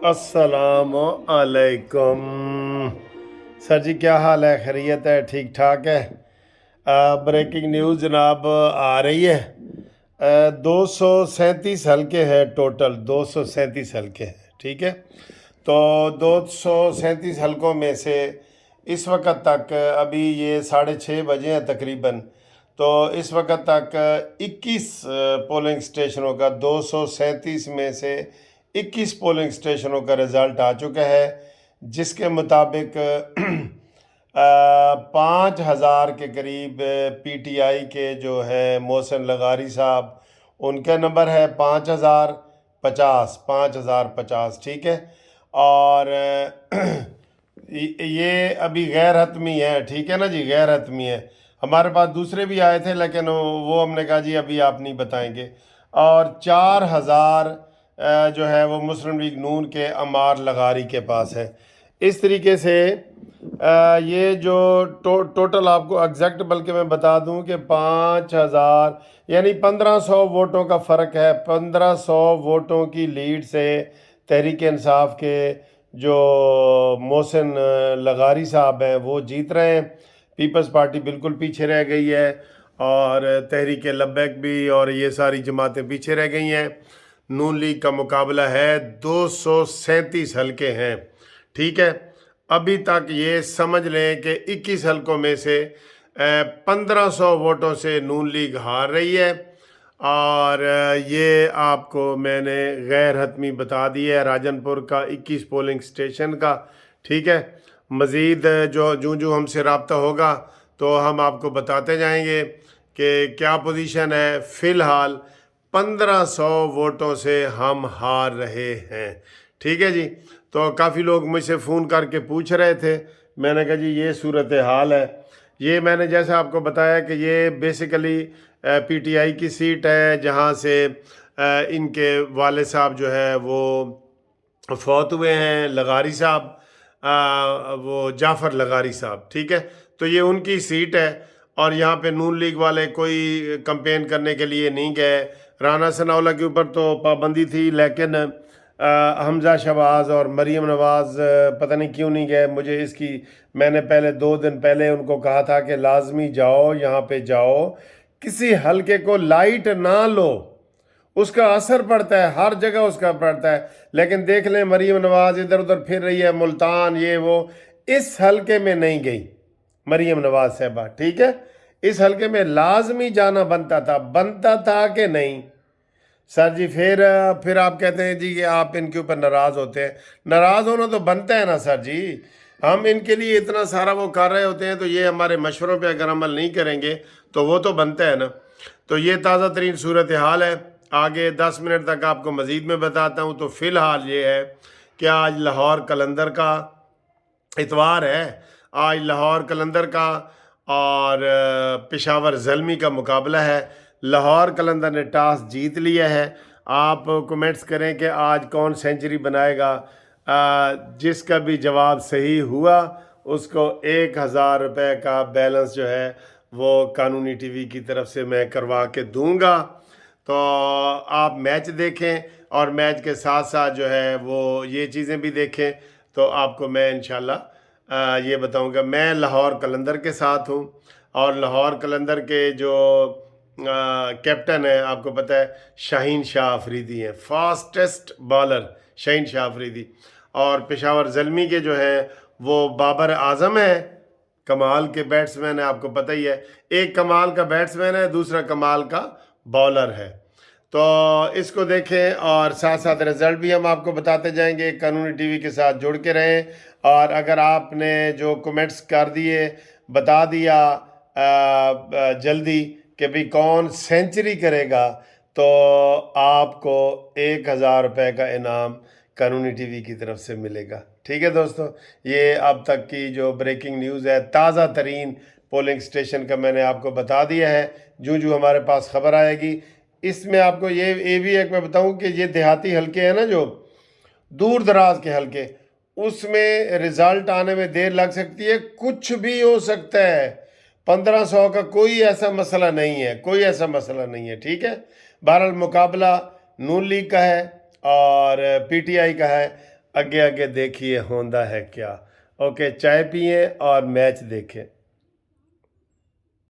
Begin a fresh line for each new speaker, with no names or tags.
अस्सलाम अलैकुम। सर जी क्या हाल है? खैरियत है? ठीक ठाक है? ब्रेकिंग न्यूज़ जनाब आ रही है। 237 हलके हैं टोटल, 237 हलके हैं, ठीक है। तो 237 हलकों में से इस वक्त तक अभी ये 6:30 बजे हैं तकरीबन। तो इस वक्त तक 21 पोलिंग स्टेशनों का 237 में से 21 पोलिंग स्टेशनों का रिज़ल्ट आ चुका है, जिसके मुताबिक 5,000 के करीब पीटीआई के जो है मोहसिन लगारी साहब, उनका नंबर है 5,050, ठीक है। और ये अभी गैर हतमी है, ठीक है ना जी, गैर हतमी है। हमारे पास दूसरे भी आए थे लेकिन वो हमने कहा जी अभी आप नहीं बताएंगे। और 4,000 जो है वो मुस्लिम लीग नून के अमार लगारी के पास है। इस तरीके से ये जो टोटल आपको एग्जैक्ट बल्कि मैं बता दूं कि 5,000 यानी 1,500 वोटों का फ़र्क है। 1,500 वोटों की लीड से तहरीक इंसाफ के जो मोहसिन लगारी साहब हैं वो जीत रहे हैं। पीपल्स पार्टी बिल्कुल पीछे रह गई है और तहरीक लब्बैक भी और ये सारी जमातें पीछे रह गई हैं। नून लीग का मुकाबला है, 237 हलके हैं, ठीक है। अभी तक ये समझ लें कि 21 हलकों में से 1,500 वोटों से नून लीग हार रही है। और ये आपको मैंने गैर हतमी बता दी है राजनपुर का 21 पोलिंग स्टेशन का, ठीक है। मज़ीद जो हमसे रब्ता होगा तो हम आपको बताते जाएंगे कि क्या पोजीशन है। फ़िलहाल 1,500 वोटों से हम हार रहे हैं, ठीक है जी। तो काफ़ी लोग मुझसे फ़ोन करके पूछ रहे थे, मैंने कहा जी ये सूरत हाल है। ये मैंने जैसे आपको बताया कि ये बेसिकली पीटीआई की सीट है, जहाँ से इनके वाले साहब जो है वो फौत हुए हैं, लगारी साहब, वो जाफ़र लगारी साहब, ठीक है। तो ये उनकी सीट है और यहाँ पे नून लीग वाले कोई कंपेन करने के लिए नहीं गए। राना सनाउल्लाह के ऊपर तो पाबंदी थी, लेकिन हमज़ा शहबाज और मरीम नवाज़ पता नहीं क्यों नहीं गए। मुझे इसकी मैंने पहले 2 दिन पहले उनको कहा था कि लाजमी जाओ, यहाँ पे जाओ, किसी हलके को लाइट ना लो, उसका असर पड़ता है, हर जगह उसका पड़ता है। लेकिन देख लें मरीम नवाज़ इधर उधर फिर रही है, मुल्तान ये वो, इस हलके में नहीं गई मरीम नवाज साहबा, ठीक है। इस हलके में लाजमी जाना बनता था कि नहीं सर जी। फिर आप कहते हैं जी कि आप इनके ऊपर नाराज़ होते हैं। नाराज़ होना तो बनता है ना सर जी, हम इनके लिए इतना सारा वो कर रहे होते हैं, तो ये हमारे मशवरों पे अगर अमल नहीं करेंगे तो वो तो बनता है ना। तो ये ताज़ा तरीन सूरत हाल है। आगे 10 मिनट तक आपको मज़ीद में बताता हूँ। तो फ़िलहाल ये है कि आज लाहौर कलंदर का इतवार है, आज लाहौर कलंदर का और पेशावर ज़ल्मी का मुकाबला है। लाहौर कलंदर ने टॉस जीत लिया है। आप कमेंट्स करें कि आज कौन सेंचुरी बनाएगा। जिसका भी जवाब सही हुआ उसको 1,000 रुपये का बैलेंस जो है वो कानूनी टीवी की तरफ से मैं करवा के दूंगा। तो आप मैच देखें और मैच के साथ साथ जो है वो ये चीज़ें भी देखें, तो आपको मैं इंशाल्लाह ये बताऊंगा। मैं लाहौर कलंदर के साथ हूँ और लाहौर कलंदर के जो कैप्टन है आपको पता है शाहीन शाह अफरीदी हैं, फास्टेस्ट बॉलर शाहीन शाह अफरीदी। और पेशावर ज़ल्मी के जो है वो बाबर आज़म है, कमाल के बैट्समैन है, आपको पता ही है। एक कमाल का बैट्समैन है, दूसरा कमाल का बॉलर है। तो इसको देखें और साथ साथ रिज़ल्ट भी हम आपको बताते जाएंगे। कानूनी टीवी के साथ जुड़ के रहें। और अगर आपने जो कमेंट्स कर दिए, बता दिया जल्दी कि भाई कौन सेंचुरी करेगा, तो आपको 1,000 रुपये का इनाम कानूनी टीवी की तरफ से मिलेगा, ठीक है दोस्तों। ये अब तक की जो ब्रेकिंग न्यूज़ है, ताज़ा तरीन पोलिंग स्टेशन का मैंने आपको बता दिया है। जो हमारे पास खबर आएगी इसमें आपको ये भी एक मैं बताऊं कि ये देहाती हलके हैं ना, जो दूर दराज के हलके, उसमें रिज़ल्ट आने में देर लग सकती है, कुछ भी हो सकता है। 1,500 का कोई ऐसा मसला नहीं है, कोई ऐसा मसला नहीं है, ठीक है। बहरहाल मुकाबला नून लीग का है और पीटीआई का है। آگے آگے دیکھیے ہوندہ ہے کیا. اوکے چائے پئیں اور میچ دیکھیں.